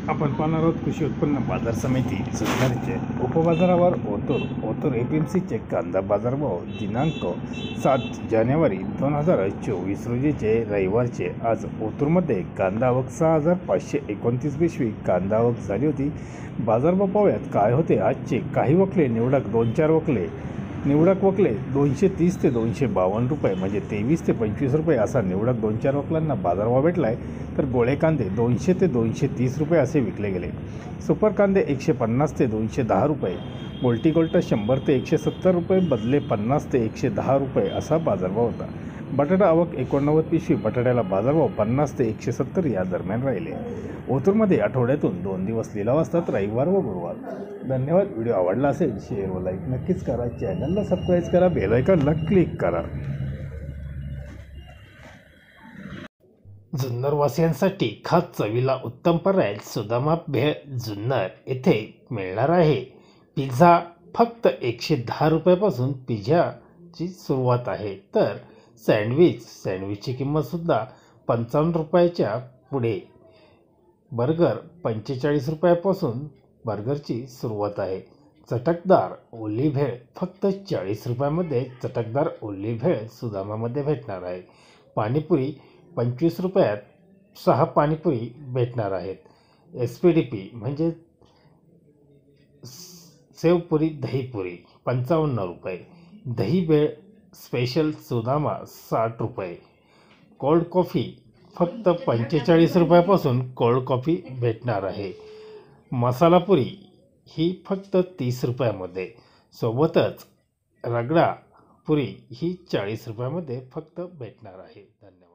आपण पाहणार आहोत कृषी उत्पन्न बाजार समिती जुन्नरचे उपबाजारावर ओतूर एपीएमसीचे कांदा बाजारभाव दिनांक 7 जानेवारी 2024 रोजीचे रविवारचे। आज ओतूरमध्ये कांदा आवक 6529 पिशवी कांदा आवक झाली होती। बाजारभाव पाहूयात काय होते आजचे। काही वकले निवडक 2-4 वकले निवडक वकले 230 ते 252 रुपये म्हणजे 23 ते 25 रुपये असा निवडक 2-4 वकलांना बाजारभाव भेटला आहे। तर गोळे कांदे 200 ते 230 रुपये असे विकले गेले। सुपर कांदे 150 ते 210 रुपये, गोल्टी गोल्ट 100 ते 170 रुपये, बदले 50 ते 110 रुपये असा बाजारभाव होता। बटाटा आवक 89 पिशवी, बटाट्याला बाजारभाव 50 ते 170 या दरम्यान राहिले। ओतूरमध्ये आठवड्यातून 2 दिवस लिलाव असतात, रविवार व गुरुवार। धन्यवाद। व्हिडिओ आवडला असेल शेअर व लाईक नक्कीच करा, चॅनलला सबस्क्राईब करा, बेल आयकॉनला क्लिक करा। जुन्नरवासियांसाठी खास चवीला उत्तम पर्याय सुदामा भेळ जुन्नर येथे मिळणार आहे। पिझ्झा फक्त 110 रुपयापासून पिझ्झाची सुरुवात आहे, तर सँडविचची किंमतसुद्धा 55 रुपयाच्या पुढे। बर्गर 45 रुपयापासून बर्गरची सुरुवात आहे। चटकदार ओली भेळ फक्त 40 रुपयामध्ये चटकदार ओली भेळ सुदामामध्ये भेटणार आहे। पाणीपुरी 25 रुपयात 6 पाणीपुरी भेटणार आहेत। एसपीडीपी म्हणजे सेवपुरी दहीपुरी 55 रुपये, दही भेळ स्पेशल सुदामा 60 रुपये। कोल्ड कॉफी फक्त 45 रुपयापासून कोल्ड कॉफी भेटणार आहे। मसालापुरी ही फक्त 30 रुपयामध्ये, सोबतच रगडा पुरी ही 40 रुपयामध्ये फक्त भेटणार आहे। धन्यवाद।